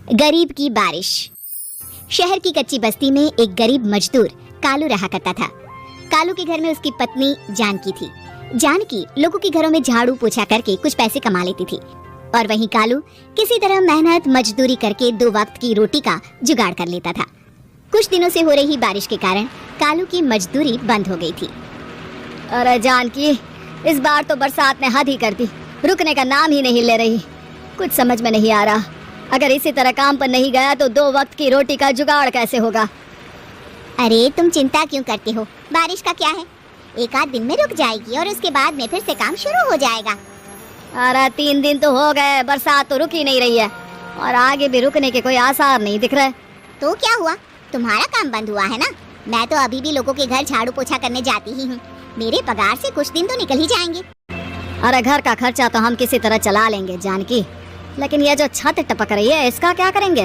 गरीब की बारिश। शहर की कच्ची बस्ती में एक गरीब मजदूर कालू रहा करता था। कालू के घर में उसकी पत्नी जानकी थी। जानकी लोगों के घरों में झाड़ू पोछा करके कुछ पैसे कमा लेती थी और वहीं कालू किसी तरह मेहनत मजदूरी करके 2 वक्त की रोटी का जुगाड़ कर लेता था। कुछ दिनों से हो रही बारिश के कारण कालू की मजदूरी बंद हो गई थी। अरे जानकी, इस बार तो बरसात ने हद ही कर दी, रुकने का नाम ही नहीं ले रही। कुछ समझ में नहीं आ रहा, अगर इसी तरह काम पर नहीं गया तो 2 वक्त की रोटी का जुगाड़ कैसे होगा। अरे तुम चिंता क्यों करते हो, बारिश का क्या है, 1 आध दिन में रुक जाएगी और उसके बाद में फिर से काम शुरू हो जाएगा। अरे 3 दिन तो हो गए, बरसात तो रुक ही नहीं रही है और आगे भी रुकने के कोई आसार नहीं दिख रहे। तो क्या हुआ, तुम्हारा काम बंद हुआ है ना? मैं तो अभी भी लोगों के घर झाड़ू पोछा करने जाती ही हूँ। मेरे पगार से कुछ दिन तो निकल ही जाएंगे। अरे घर का खर्चा तो हम किसी तरह चला लेंगे जानकी, लेकिन ये जो छत टपक रही है इसका क्या करेंगे?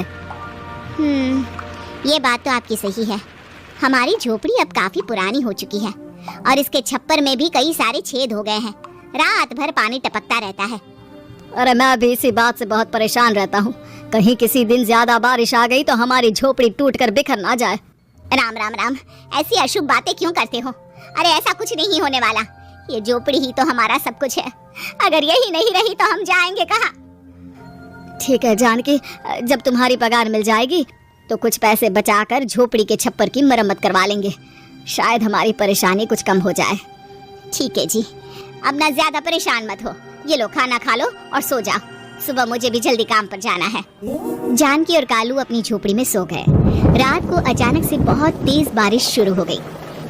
ये बात तो आपकी सही है। हमारी झोपड़ी अब काफी पुरानी हो चुकी है और इसके छप्पर में भी कई सारे छेद हो गए हैं। रात भर पानी टपकता रहता है। अरे मैं भी इसी बात से बहुत परेशान रहता हूँ, कहीं किसी दिन ज्यादा बारिश आ गई तो हमारी झोपड़ी टूटकर बिखर ना जाए। राम राम राम, ऐसी अशुभ बातें क्यों करते हो? अरे ऐसा कुछ नहीं होने वाला, ये झोपड़ी ही तो हमारा सब कुछ है। अगर यही नहीं रही तो हम जाएंगे कहाँ? ठीक है जानकी, जब तुम्हारी पगार मिल जाएगी तो कुछ पैसे बचाकर झोपड़ी के छप्पर की मरम्मत करवा लेंगे, शायद हमारी परेशानी कुछ कम हो जाए। ठीक है जी, अब ना ज्यादा परेशान मत हो। ये लो खाना खा लो और सो जाओ, सुबह मुझे भी जल्दी काम पर जाना है। जानकी और कालू अपनी झोपड़ी में सो गए। रात को अचानक से बहुत तेज बारिश शुरू हो गई।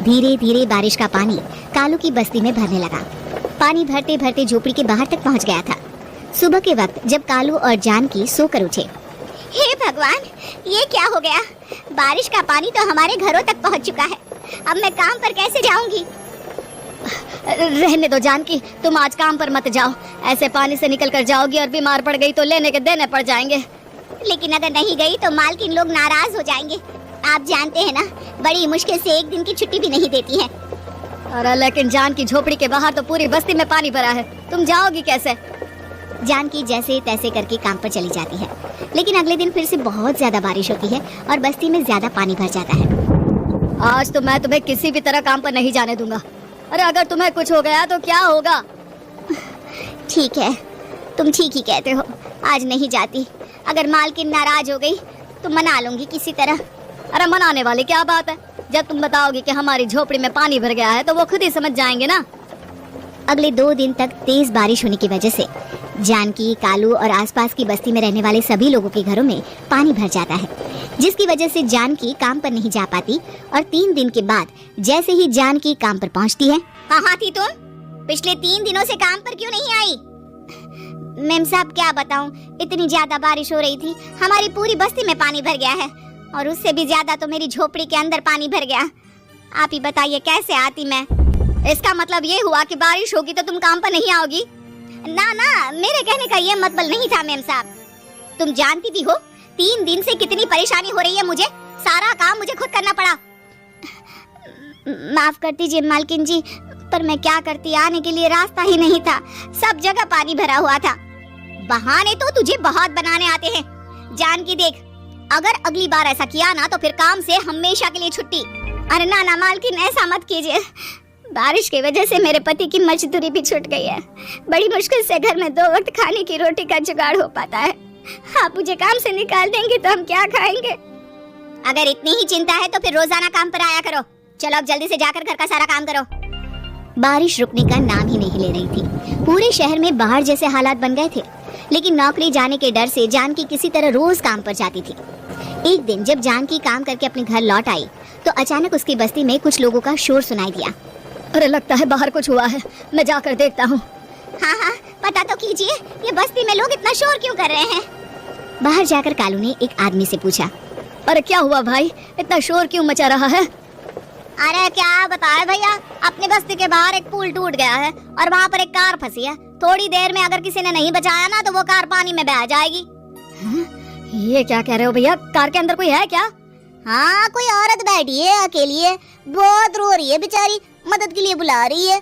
धीरे धीरे बारिश का पानी कालू की बस्ती में भरने लगा। पानी भरते भरते झोपड़ी के बाहर तक पहुंच गया था। सुबह के वक्त जब कालू और जानकी सोकर उठे, हे भगवान, ये क्या हो गया? बारिश का पानी तो हमारे घरों तक पहुंच चुका है। अब मैं काम पर कैसे जाऊंगी? रहने दो जानकी, तुम आज काम पर मत जाओ। ऐसे पानी से निकल कर जाओगी और बीमार पड़ गई तो लेने के देने पड़ जाएंगे। लेकिन अगर नहीं गई तो मालकिन लोग नाराज हो जाएंगे। आप जानते हैं ना, बड़ी मुश्किल से 1 दिन की छुट्टी भी नहीं देती है। अरे लेकिन जानकी, झोपड़ी के बाहर तो पूरी बस्ती में पानी भरा है, तुम जाओगी कैसे? जानकी जैसे तैसे करके काम पर चली जाती है, लेकिन अगले दिन फिर से बहुत ज्यादा बारिश होती है और बस्ती में ज्यादा पानी भर जाता है। आज तो मैं तुम्हें किसी भी तरह काम पर नहीं जाने दूंगा। अरे अगर तुम्हें कुछ हो गया तो क्या होगा? ठीक है, तुम ठीक ही कहते हो, आज नहीं जाती। अगर मालकिन नाराज हो गई तो मना लूंगी किसी तरह। अरे मनाने वाली क्या बात है, जब तुम बताओगी कि हमारी झोपड़ी में पानी भर गया है तो वो खुद ही समझ जाएंगे ना। अगले 2 दिन तक तेज बारिश होने की वजह से जानकी, कालू और आसपास की बस्ती में रहने वाले सभी लोगों के घरों में पानी भर जाता है, जिसकी वजह से जानकी काम पर नहीं जा पाती। और 3 दिन के बाद जैसे ही जानकी काम पर पहुंचती है, कहाँ थी तुम? पिछले 3 दिनों से काम पर क्यों नहीं आई? मेम साहब क्या बताऊं, इतनी ज्यादा बारिश हो रही थी, हमारी पूरी बस्ती में पानी भर गया है और उससे भी ज्यादा तो मेरी झोपड़ी के अंदर पानी भर गया। आप ही बताइए कैसे आती मैं? इसका मतलब ये हुआ कि बारिश होगी तो तुम काम पर नहीं आओगी? ना ना, मेरे कहने का ये मतलब नहीं था मेम साहब। तुम जानती भी हो 3 दिन से कितनी परेशानी हो रही है मुझे, सारा काम मुझे खुद करना पड़ा। माफ कर दीजिए मालकिन जी, पर मैं क्या करती, आने के लिए रास्ता ही नहीं था, सब जगह पानी भरा हुआ था। बहाने तो तुझे बहुत बनाने आते हैं। जानकी देख, अगर अगली बार ऐसा किया ना तो फिर काम से हमेशा के लिए छुट्टी। अरे ना ना मालकिन, ऐसा मत कीजिए। बारिश की वजह से मेरे पति की मजदूरी भी छूट गई है। बड़ी मुश्किल से घर में 2 वक्त खाने की रोटी का जुगाड़ हो पाता है। आप मुझे काम से निकाल देंगे तो हम क्या खाएंगे? अगर इतनी ही चिंता है तो फिर रोजाना काम पर आया करो। चलो अब जल्दी से जाकर घर का सारा काम करो। बारिश रुकने का नाम ही नहीं ले रही थी। पूरे शहर में बाहर जैसे हालात बन गए थे, लेकिन नौकरी जाने के डर से जानकी किसी तरह रोज काम पर जाती थी। एक दिन जब जानकी काम करके अपने घर लौट आई तो अचानक उसकी बस्ती में कुछ लोगों का शोर सुनाई दिया। अरे लगता है बाहर कुछ हुआ है, मैं जाकर देखता हूँ। हाँ हाँ, पता तो कीजिए, ये बस्ती में लोग इतना शोर क्यों कर रहे हैं? बाहर जाकर कालू ने एक आदमी से पूछा, अरे क्या हुआ भाई, इतना शोर क्यों मचा रहा है? अरे क्या बताए भैया, अपनी बस्ती के बाहर एक पुल टूट गया है और वहाँ पर एक कार फंसी है। थोड़ी देर में अगर किसी ने नहीं बचाया ना तो वो कार पानी में बह जाएगी। ये क्या कह रहे हो भैया, कार के अंदर कोई है क्या? हाँ, कोई औरत बैठी है अकेली है, बहुत रो रही है बेचारी, मदद के लिए बुला रही है।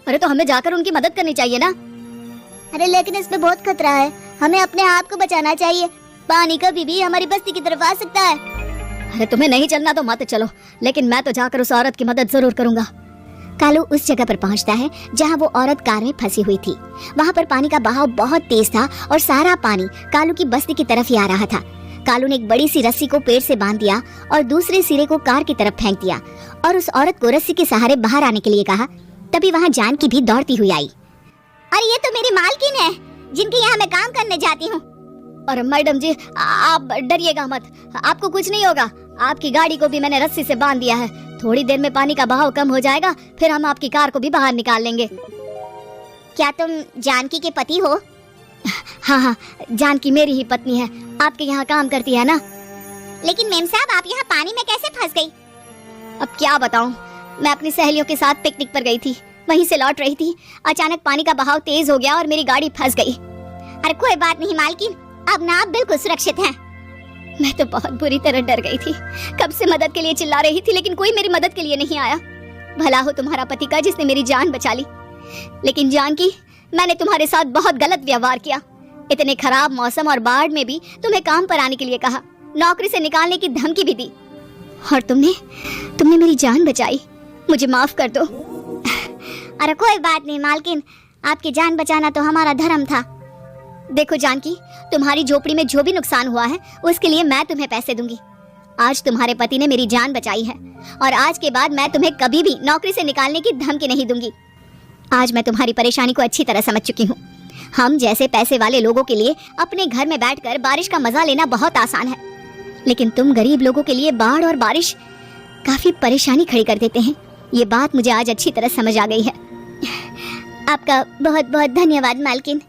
अरे तो हमें जाकर उनकी मदद करनी चाहिए ना। अरे लेकिन इसमें बहुत खतरा है, हमें अपने आप को बचाना चाहिए। पानी कभी भी हमारी बस्ती की तरफ आ सकता है। अरे तुम्हें नहीं चलना तो मत चलो, लेकिन मैं तो जाकर उस औरत की मदद जरूर करूंगा। कालू उस जगह पर पहुंचता है जहां वो औरत कार में फंसी हुई थी। वहां पर पानी का बहाव बहुत तेज था और सारा पानी कालू की बस्ती की तरफ ही आ रहा था। कालू ने एक बड़ी सी रस्सी को पेड़ से बांध दिया और दूसरे सिरे को कार की तरफ फेंक दिया और उस औरत को रस्सी के सहारे बाहर आने के लिए कहा। तभी वहां जानकी भी दौड़ती हुई आई। अरे ये तो मेरी मालकिन है जिनके यहाँ मैं काम करने जाती हूँ। और मैडम जी आप डरिएगा मत, आपको कुछ नहीं होगा। आपकी गाड़ी को भी मैंने रस्सी से बांध दिया है। थोड़ी देर में पानी का बहाव कम हो जाएगा, फिर हम आपकी कार को भी बाहर निकाल लेंगे। क्या तुम जानकी के पति हो? हाँ हाँ, जानकी मेरी ही पत्नी है, आपके यहाँ काम करती है ना। लेकिन मेम साहब आप यहाँ पानी में कैसे फंस गई? अब क्या बताऊं, मैं अपनी सहेलियों के साथ पिकनिक पर गई थी, वहीं से लौट रही थी। अचानक पानी का बहाव तेज हो गया और मेरी गाड़ी फंस गई। अरे कोई बात नहीं मालकिन, अब ना आप बिल्कुल सुरक्षित हैं। मैं तो बहुत बुरी तरह डर गई थी। कब से मदद के लिए चिल्ला रही थी, लेकिन कोई मेरी मदद के लिए नहीं आया। भला हो तुम्हारा पति का जिसने मेरी जान बचा ली। लेकिन जानकी, मैंने तुम्हारे साथ बहुत गलत व्यवहार किया। इतने खराब मौसम और बाढ़ में भी तुम्हें काम पर आने के लिए कहा, नौकरी से निकालने की धमकी भी दी, और तुमने मेरी जान बचाई। मुझे माफ कर दो। अरे कोई बात नहीं मालकिन, आपकी जान बचाना तो हमारा धर्म था। देखो जानकी, तुम्हारी झोपड़ी में जो भी नुकसान हुआ है उसके लिए मैं तुम्हें पैसे दूंगी। आज तुम्हारे पति ने मेरी जान बचाई है और आज के बाद मैं तुम्हें कभी भी नौकरी से निकालने की धमकी नहीं दूंगी। आज मैं तुम्हारी परेशानी को अच्छी तरह समझ चुकी हूँ। हम जैसे पैसे वाले लोगों के लिए अपने घर में बैठकर बारिश का मजा लेना बहुत आसान है, लेकिन तुम गरीब लोगों के लिए बाढ़ और बारिश काफी परेशानी खड़ी कर देते हैं। ये बात मुझे आज अच्छी तरह समझ आ गई है। आपका बहुत बहुत धन्यवाद मालकिन।